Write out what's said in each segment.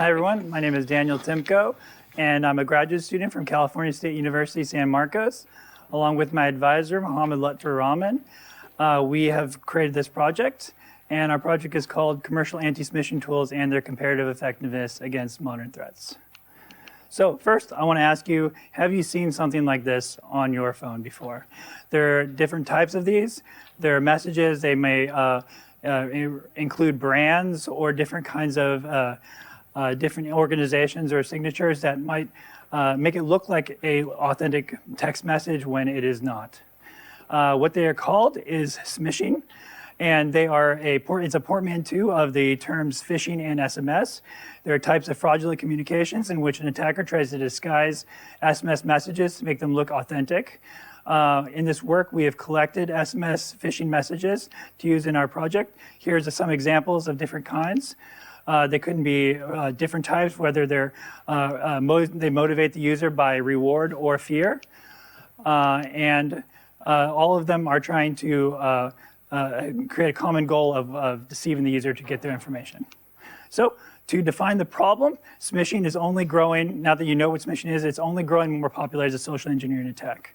Hi, everyone. My name is Daniel Timko, and I'm a graduate student from California State University, San Marcos, along with my advisor, Lutfor Rahman. We have created this project, and our project is called Commercial Anti-Smishing Tools and Their Comparative Effectiveness Against Modern Threats. So first, I want to ask you, have you seen something like this on your phone before? There are different types of these. There are messages. They may include brands or different kinds of different organizations or signatures that might make it look like an authentic text message when it is not. What they are called is smishing, and they are it's a portmanteau of the terms phishing and SMS. There are types of fraudulent communications in which an attacker tries to disguise SMS messages to make them look authentic. In this work, we have collected SMS phishing messages to use in our project. Here's some examples of different kinds. They couldn't be different types, whether they motivate the user by reward or fear. And all of them are trying to create a common goal of deceiving the user to get their information. So to define the problem, smishing is only growing. Now that you know what smishing is, it's only growing more popular as a social engineering attack.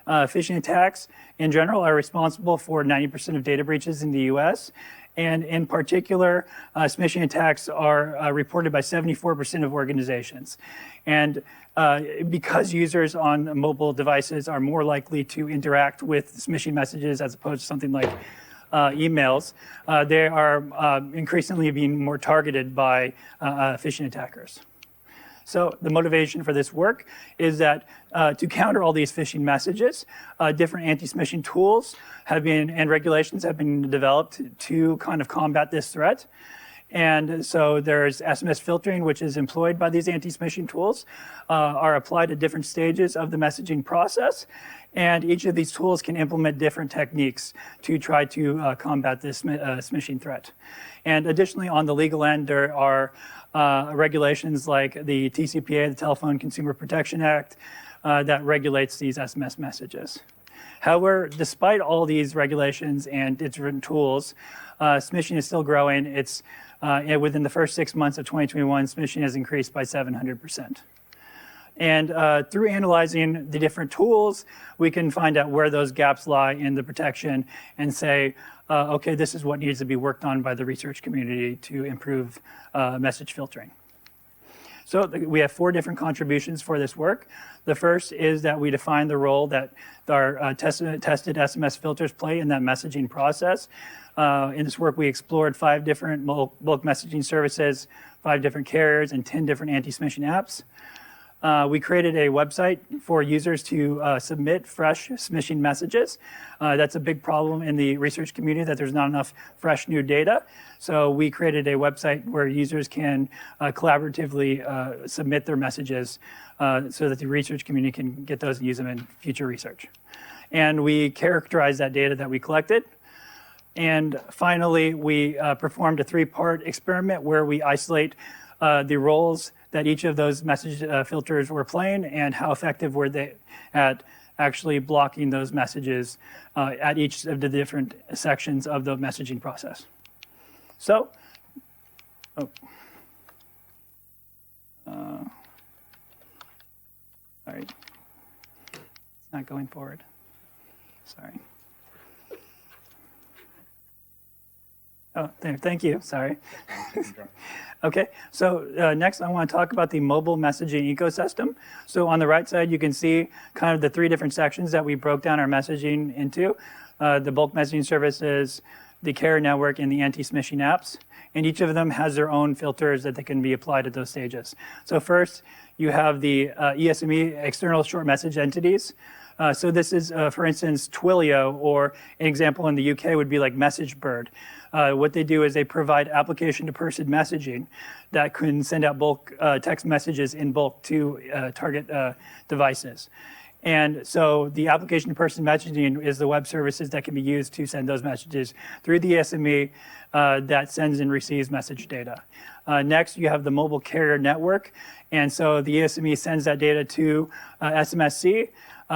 Phishing attacks in general are responsible for 90% of data breaches in the US. And in particular, smishing attacks are reported by 74% of organizations. And because users on mobile devices are more likely to interact with smishing messages as opposed to something like emails, they are increasingly being more targeted by phishing attackers. So the motivation for this work is that to counter all these phishing messages, different anti-smishing tools and regulations have been developed to kind of combat this threat. And so there's SMS filtering, which is employed by these anti-smishing tools, are applied at different stages of the messaging process. And each of these tools can implement different techniques to try to combat this smishing threat. And additionally, on the legal end, there are regulations like the TCPA, the Telephone Consumer Protection Act, that regulates these SMS messages. However, despite all these regulations and its written tools, smishing is still growing. It's within the first 6 months of 2021, smishing has increased by 700%. And through analyzing the different tools, we can find out where those gaps lie in the protection and say, okay, this is what needs to be worked on by the research community to improve message filtering. So we have 4 different contributions for this work. The first is that we define the role that our tested SMS filters play in that messaging process. In this work, we explored 5 different bulk messaging services, 5 different carriers, and 10 different anti-smishing apps. We created a website for users to submit fresh smishing messages. That's a big problem in the research community, that there's not enough fresh new data. So we created a website where users can collaboratively submit their messages so that the research community can get those and use them in future research. And we characterize that data that we collected. And finally, we performed a 3-part experiment where we isolate the roles that each of those message filters were playing and how effective were they at actually blocking those messages at each of the different sections of the messaging process. So, sorry, it's not going forward, sorry. Oh, thank you, sorry. Okay, so next I want to talk about the mobile messaging ecosystem. So on the right side, you can see kind of the 3 different sections that we broke down our messaging into, the bulk messaging services, the carrier network, and the anti-smishing apps. And each of them has their own filters that they can be applied at those stages. So first, you have the ESME, external short message entities. So this is, for instance, Twilio, or an example in the UK would be like MessageBird. What they do is they provide application-to-person messaging that can send out bulk text messages in bulk to target devices. And so the application-to-person messaging is the web services that can be used to send those messages through the ESME that sends and receives message data. Next, you have the mobile carrier network. And so the ESME sends that data to SMSC,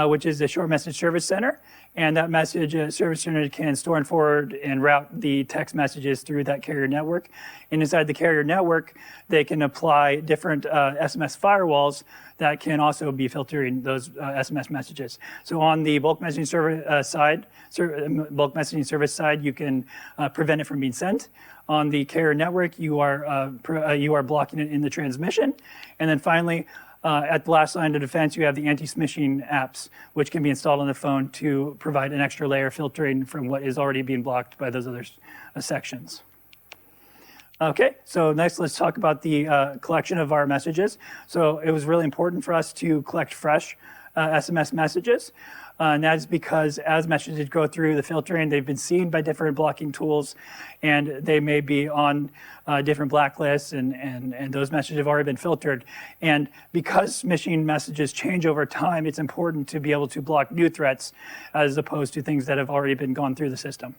which is the Short Message Service Center. And that message service center can store and forward and route the text messages through that carrier network. And inside the carrier network, they can apply different SMS firewalls that can also be filtering those SMS messages. So on the bulk messaging service side, you can prevent it from being sent. On the carrier network, you are blocking it in the transmission. And then finally, at the last line of defense, you have the anti-smishing apps, which can be installed on the phone to provide an extra layer of filtering from what is already being blocked by those other sections. Okay, so next let's talk about the collection of our messages. So it was really important for us to collect fresh SMS messages. And that is because as messages go through the filtering, they've been seen by different blocking tools, and they may be on different blacklists, and those messages have already been filtered. And because smishing messages change over time, it's important to be able to block new threats as opposed to things that have already been gone through the system.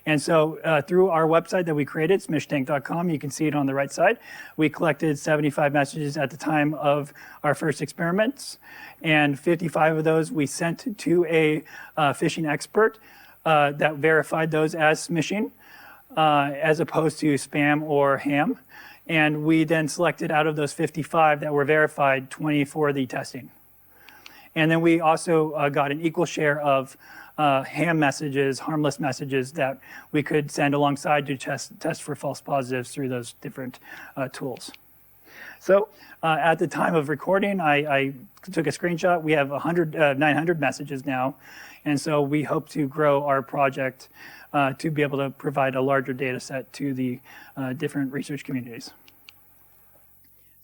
And so through our website that we created, smishtank.com, you can see it on the right side, we collected 75 messages at the time of our first experiments, and 55 of those we sent to a phishing expert that verified those as smishing, as opposed to spam or ham. And we then selected out of those 55 that were verified, 20 for the testing. And then we also got an equal share of ham messages, harmless messages that we could send alongside to test for false positives through those different tools. So at the time of recording, I took a screenshot. We have 900 messages now. And so we hope to grow our project to be able to provide a larger data set to the different research communities.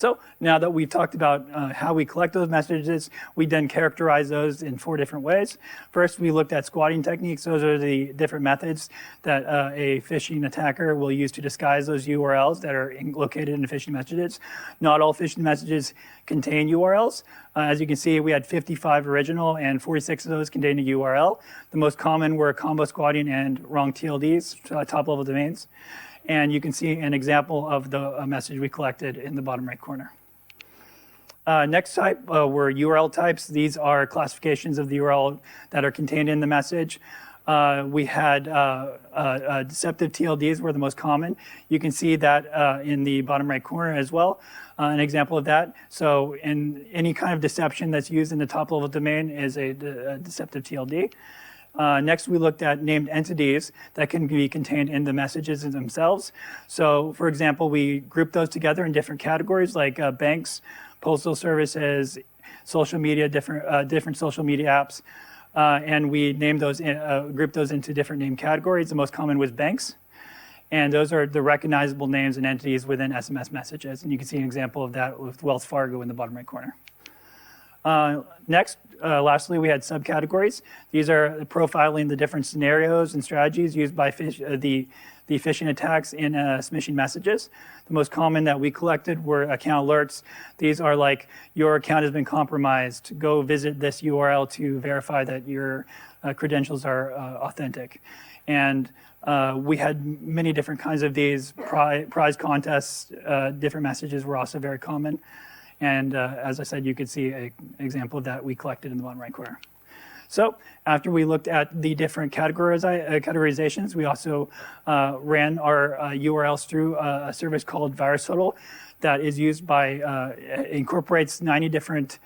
So now that we've talked about how we collect those messages, we then characterize those in 4 different ways. First, we looked at squatting techniques. Those are the different methods that a phishing attacker will use to disguise those URLs that are located in the phishing messages. Not all phishing messages contain URLs. As you can see, we had 55 original and 46 of those contained a URL. The most common were combo squatting and wrong TLDs, top-level domains. And you can see an example of the message we collected in the bottom right corner. Next type were URL types. These are classifications of the URL that are contained in the message. We had deceptive TLDs were the most common. You can see that in the bottom right corner as well, an example of that. So in any kind of deception that's used in the top level domain is a deceptive TLD. Next, we looked at named entities that can be contained in the messages themselves. So, for example, we grouped those together in different categories like banks, postal services, social media, different social media apps, and we named those, grouped those into different name categories. The most common was banks, and those are the recognizable names and entities within SMS messages. And you can see an example of that with Wells Fargo in the bottom right corner. Lastly, we had subcategories. These are profiling the different scenarios and strategies used by the phishing attacks in smishing messages. The most common that we collected were account alerts. These are like, your account has been compromised. Go visit this URL to verify that your credentials are authentic. And we had many different kinds of these. Prize contests, different messages were also very common. And as I said, you could see an example of that we collected in the bottom right corner. So after we looked at the different categorizations, we also ran our URLs through a service called VirusTotal that is used by, incorporates 90 different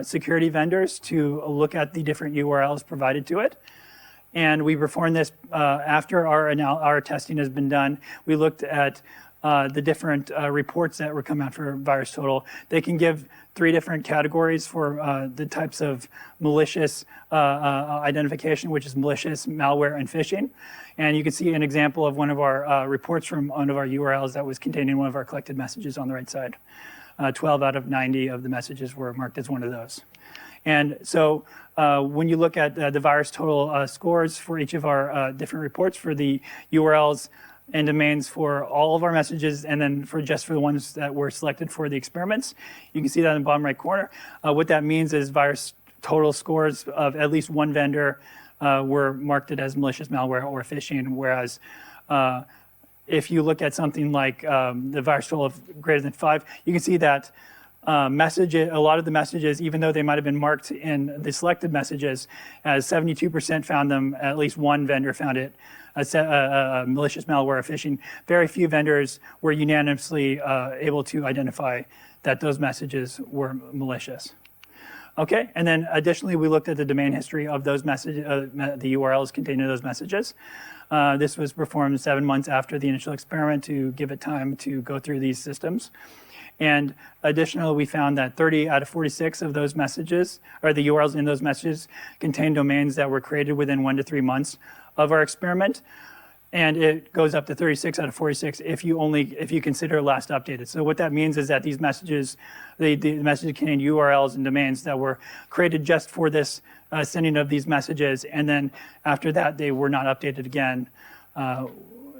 security vendors to look at the different URLs provided to it. And we performed this after our testing has been done. We looked at the different reports that were coming out for VirusTotal. They can give 3 different categories for the types of malicious identification, which is malicious, malware, and phishing. And you can see an example of one of our reports from one of our URLs that was contained in one of our collected messages on the right side. 12 out of 90 of the messages were marked as one of those. And so when you look at the VirusTotal scores for each of our different reports for the URLs and domains for all of our messages, and then for the ones that were selected for the experiments. You can see that in the bottom right corner. What that means is VirusTotal scores of at least one vendor were marked as malicious malware or phishing, whereas if you look at something like the VirusTotal of greater than 5, you can see that a lot of the messages, even though they might have been marked in the selected messages, as 72% found them, at least one vendor found it, malicious malware or phishing. Very few vendors were unanimously able to identify that those messages were malicious. Okay, and then additionally, we looked at the domain history of those messages, the URLs contained in those messages. This was performed 7 months after the initial experiment to give it time to go through these systems. And additionally, we found that 30 out of 46 of those messages, or the URLs in those messages, contained domains that were created within 1 to 3 months of our experiment. And it goes up to 36 out of 46 if you consider last updated. So what that means is that these messages, the messages contain URLs and domains that were created just for this sending of these messages, and then after that they were not updated again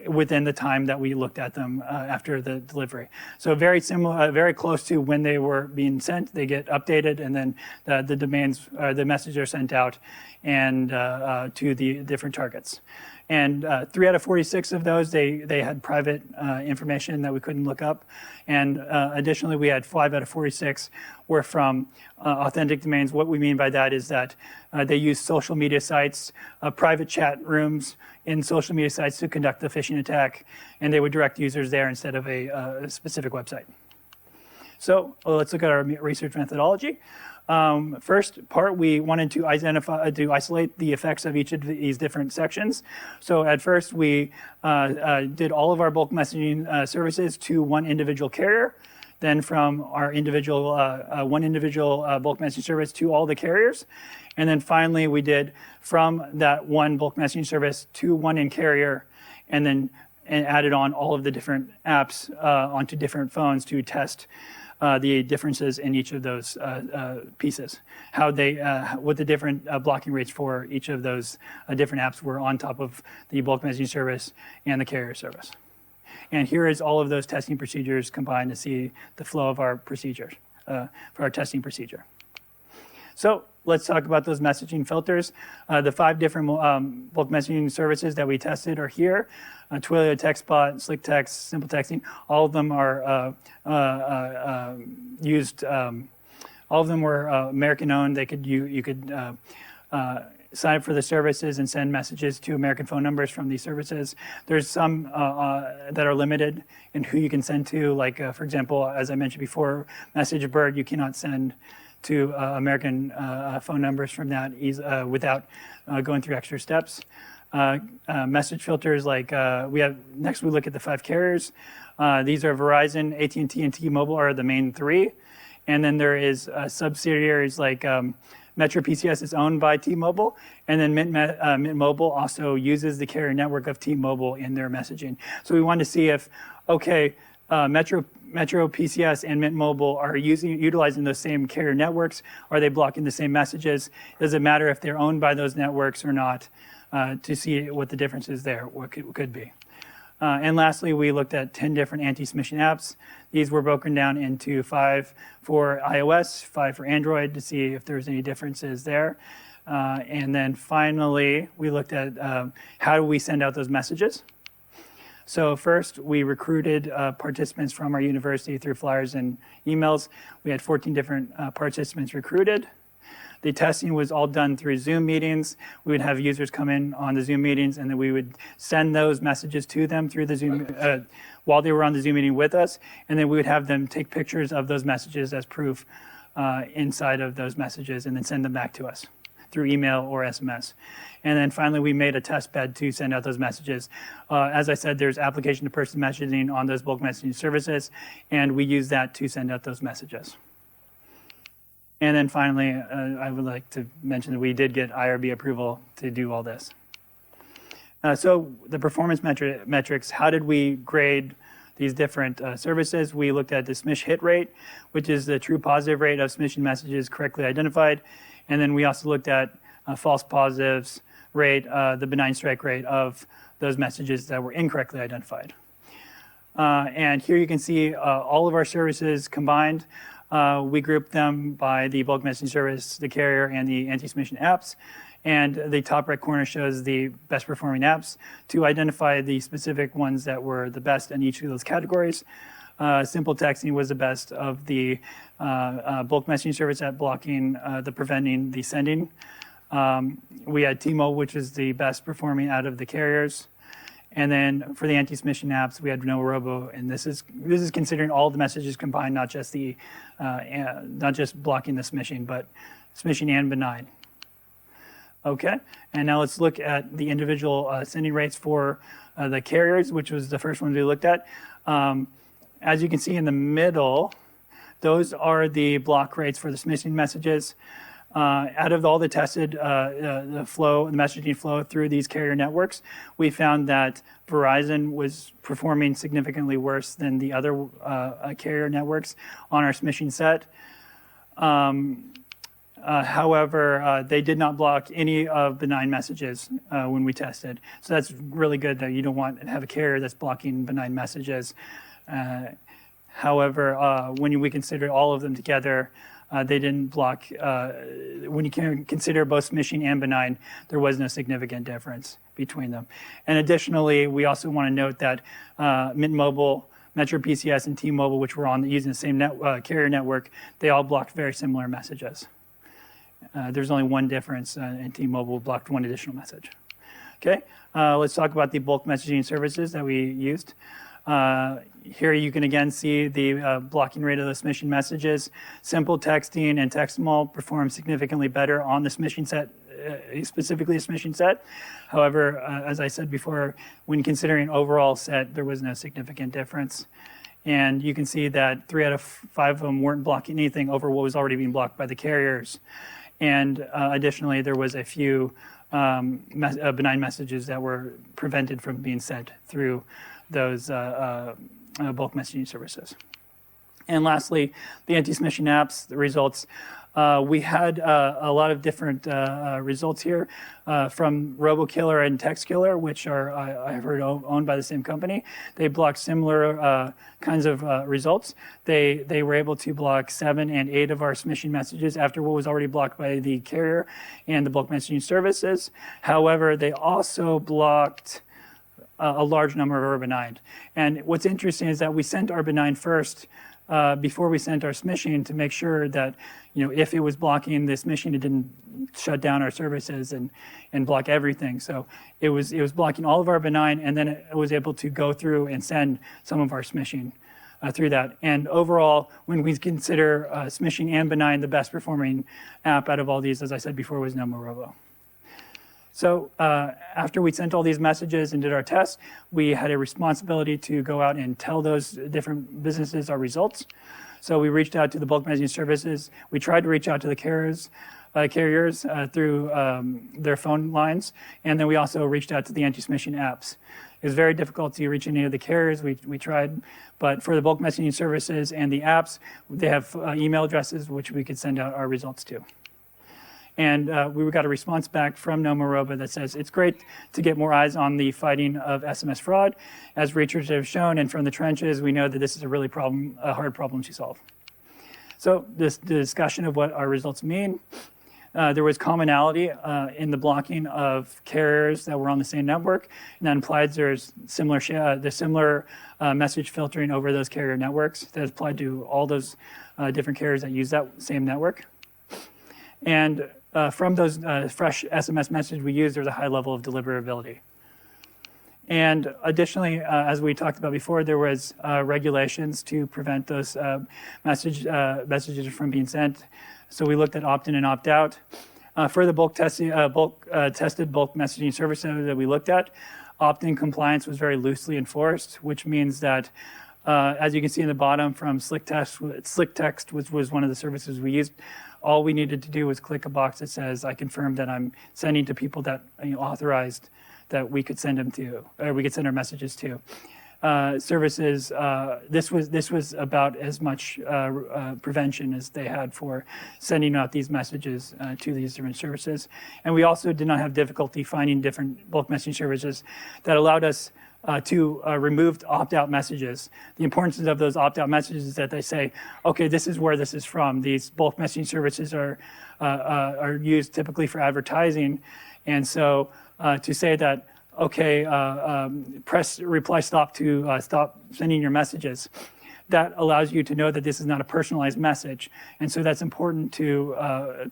within the time that we looked at them after the delivery. So very similar, very close to when they were being sent. They get updated, and then the domains, the messages are sent out and to the different targets. And 3 out of 46 of those, they had private information that we couldn't look up. And additionally, we had 5 out of 46 were from authentic domains. What we mean by that is that they use social media sites, private chat rooms in social media sites to conduct the phishing attack, and they would direct users there instead of a specific website. So let's look at our research methodology. First part, we wanted to isolate the effects of each of these different sections. So at first, we did all of our bulk messaging services to one individual carrier. Then from our individual, one individual bulk messaging service to all the carriers. And then finally, we did from that one bulk messaging service to one in-carrier, and then added on all of the different apps onto different phones to test the differences in each of those pieces, what the different blocking rates for each of those different apps were on top of the bulk messaging service and the carrier service. And here is all of those testing procedures combined to see the flow of our procedures, for our testing procedure. So let's talk about those messaging filters. The 5 different bulk messaging services that we tested are here. Twilio, TextBot, Slick Text, Simple Texting, all of them are used, all of them were American-owned. You could sign up for the services and send messages to American phone numbers from these services. There's some that are limited in who you can send to, like, for example, as I mentioned before, MessageBird, you cannot send to American phone numbers from that without going through extra steps. Message filters, like next we look at the 5 carriers. These are Verizon, AT&T, and T-Mobile are the main 3. And then there is subsidiaries like Metro PCS is owned by T-Mobile, and then Mint Mobile also uses the carrier network of T-Mobile in their messaging. So we wanted to see if, okay, Metro PCS and Mint Mobile are utilizing those same carrier networks. Are they blocking the same messages? Does it matter if they're owned by those networks or not? To see what the differences there could be. And lastly, we looked at 10 different anti-smishing apps. These were broken down into 5 for iOS, 5 for Android to see if there's any differences there. And then finally, we looked at how do we send out those messages. So first, we recruited participants from our university through flyers and emails. We had 14 different participants recruited. The testing was all done through Zoom meetings. We would have users come in on the Zoom meetings, and then we would send those messages to them through the Zoom while they were on the Zoom meeting with us, and then we would have them take pictures of those messages as proof inside of those messages, and then send them back to us through email or SMS. And then finally, we made a test bed to send out those messages. As I said, there's application-to-person messaging on those bulk messaging services, and we use that to send out those messages. And then finally, I would like to mention that we did get IRB approval to do all this. So the performance metrics, how did we grade these different services? We looked at the smish hit rate, which is the true positive rate of smishing messages correctly identified. And then we also looked at false positives rate, the benign strike rate of those messages that were incorrectly identified. And here you can see all of our services combined. We grouped them by the bulk messaging service, the carrier, and the anti-smishing apps. And the top right corner shows the best performing apps to identify the specific ones that were the best in each of those categories. simple texting was the best of the bulk messaging service at blocking the preventing the sending. We had Timko, which is the best performing out of the carriers. And then for the anti-smishing apps, we had NoMoRobo, and this is considering all the messages combined, not just blocking the smishing, but smishing and benign. Okay, and now let's look at the individual sending rates for the carriers, which was the first one we looked at. As you can see in the middle, those are the block rates for the smishing messages. Out of all the tested the messaging flow through these carrier networks, we found that Verizon was performing significantly worse than the other carrier networks on our smishing set. However, they did not block any of benign messages when we tested. So that's really good that you don't want to have a carrier that's blocking benign messages. However, when we consider all of them together, they didn't block, when you can consider both smishing and benign, there was no significant difference between them. And additionally, we also want to note that Mint Mobile, Metro PCS, and T-Mobile, which were using the same carrier network, they all blocked very similar messages. There's only one difference, and T-Mobile blocked one additional message. Okay, let's talk about the bulk messaging services that we used. Here you can again see the blocking rate of the smishing messages. Simple texting and TextMall perform significantly better on the smishing set, specifically a smishing set. However, as I said before, when considering overall set, there was no significant difference. And you can see that 3 out of 5 of them weren't blocking anything over what was already being blocked by the carriers. And additionally, there was a few benign messages that were prevented from being sent through those bulk messaging services. And lastly, the anti-smishing apps, the results. We had a lot of different results here from RoboKiller and TextKiller, which are, I've heard, owned by the same company. They blocked similar kinds of results. They were able to block 7 and 8 of our smishing messages after what was already blocked by the carrier and the bulk messaging services. However, they also blocked a large number of our benign. And what's interesting is that we sent our benign first before we sent our smishing to make sure that, if it was blocking the smishing, it didn't shut down our services and block everything. So it was blocking all of our benign, and then it was able to go through and send some of our smishing through that. And overall, when we consider smishing and benign, the best performing app out of all these, as I said before, was NoMoRobo. So after we sent all these messages and did our tests, we had a responsibility to go out and tell those different businesses our results. So we reached out to the bulk messaging services. We tried to reach out to the carriers through their phone lines, and then we also reached out to the anti-smishing apps. It was very difficult to reach any of the carriers. We tried, but for the bulk messaging services and the apps, they have email addresses which we could send out our results to. And we got a response back from NoMoRobo that says, it's great to get more eyes on the fighting of SMS fraud. As researchers have shown, and from the trenches, we know that this is a hard problem to solve. So the discussion of what our results mean. There was commonality in the blocking of carriers that were on the same network, and that implies there's similar message filtering over those carrier networks that applied to all those different carriers that use that same network. And from those fresh SMS messages we used, there's a high level of deliverability. And additionally, as we talked about before, there was regulations to prevent those messages from being sent. So we looked at opt-in and opt-out. For the tested bulk messaging services that we looked at, opt-in compliance was very loosely enforced, which means that, as you can see in the bottom from Slick Text, which was one of the services we used, all we needed to do was click a box that says, I confirm that I'm sending to people that authorized that we could send them to, or we could send our messages to. Services, this was about as much prevention as they had for sending out these messages to these different services. And we also did not have difficulty finding different bulk messaging services that allowed us to remove opt-out messages. The importance of those opt-out messages is that they say, okay, this is where this is from. These bulk messaging services are used typically for advertising. And so to say that, okay, press reply stop to stop sending your messages. that allows you to know that this is not a personalized message. And so that's important to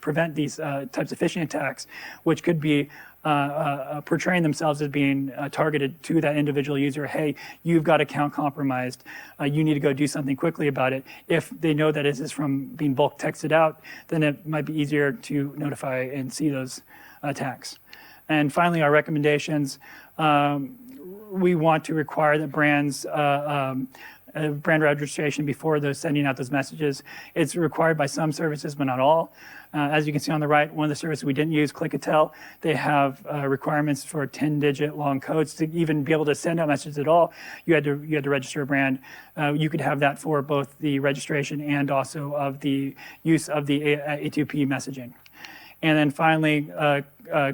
prevent these types of phishing attacks, which could be portraying themselves as being targeted to that individual user. Hey, you've got account compromised. You need to go do something quickly about it. If they know that it is from being bulk texted out, then it might be easier to notify and see those attacks. And finally, our recommendations. We want to require that brands brand registration before those sending out those messages. It's required by some services, but not all. As you can see on the right, one of the services we didn't use, Click-a-Tell, they have requirements for 10-digit long codes to even be able to send out messages at all. You had to register a brand. You could have that for both the registration and also of the use of the A2P messaging. And then finally,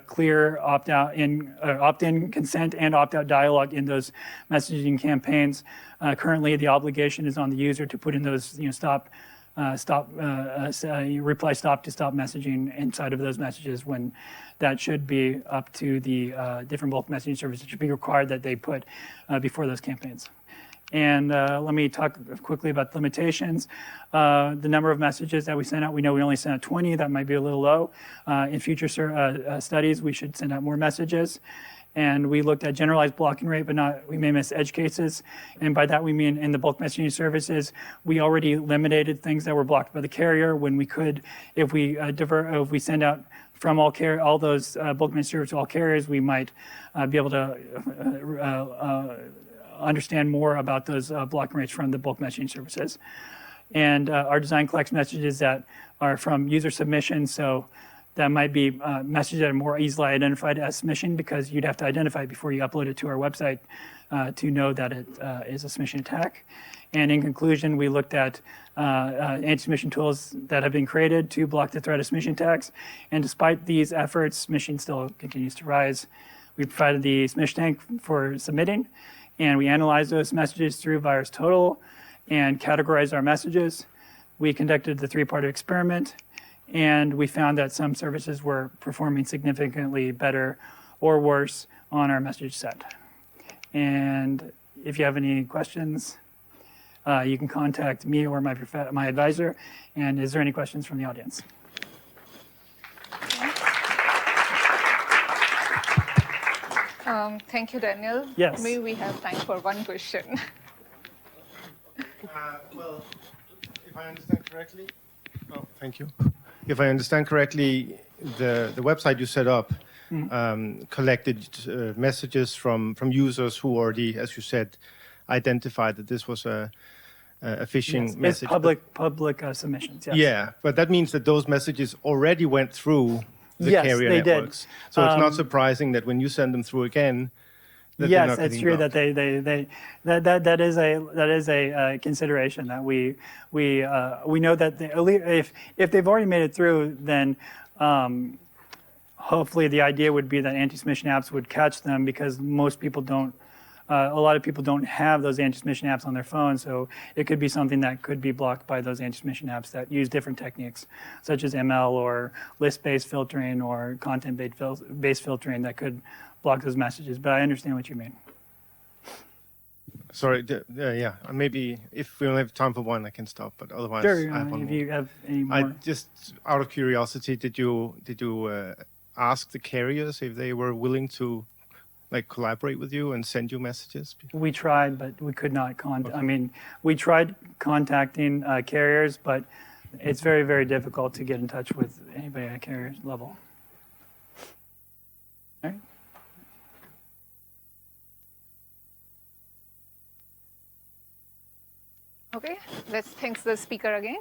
clear opt-in consent and opt-out dialogue in those messaging campaigns. Currently, the obligation is on the user to put in those, reply stop to stop messaging inside of those messages, when that should be up to the different bulk messaging services. It should be required that they put before those campaigns. And let me talk quickly about the limitations. The number of messages that we send out, we know we only sent out 20. That might be a little low. In future studies, we should send out more messages. And we looked at generalized blocking rate, but we may miss edge cases. And by that, we mean in the bulk messaging services, we already eliminated things that were blocked by the carrier when we could. If we send out from all those bulk messaging services to all carriers, we might be able to understand more about those blocking rates from the bulk messaging services. And our design collects messages that are from user submissions, so that might be messages that are more easily identified as smishing, because you'd have to identify it before you upload it to our website to know that it is a smishing attack. And in conclusion, we looked at anti-smishing tools that have been created to block the threat of smishing attacks. And despite these efforts, smishing still continues to rise. We provided the Smish tank for submitting, and we analyzed those messages through VirusTotal and categorized our messages. We conducted the three-part experiment, and we found that some services were performing significantly better or worse on our message set. And if you have any questions, you can contact me or my advisor. And is there any questions from the audience? Thank you, Daniel. Yes. Maybe we have time for one question. Well, if I understand correctly, thank you. If I understand correctly, the website you set up collected messages from users who already, as you said, identified that this was a phishing message. It's public submissions. Yes. Yeah, but that means that those messages already went through the carrier they networks. Did. So it's not surprising that when you send them through again, that yes, it's true blocked. That is a consideration that we know that if they've already made it through, then hopefully the idea would be that anti-smishing apps would catch them, because most people don't. A lot of people don't have those anti-smishing apps on their phone, so it could be something that could be blocked by those anti-smishing apps that use different techniques, such as ML or list-based filtering or content-based filtering that could block those messages. But I understand what you mean. Sorry, yeah, maybe if we only have time for one, I can stop, but otherwise sure, I have one if more. you have any more. Just out of curiosity, did you ask the carriers if they were willing to collaborate with you and send you messages? We tried, but we could not I mean, we tried contacting carriers, but it's very, very difficult to get in touch with anybody at carrier level. All right. Okay, let's thank the speaker again.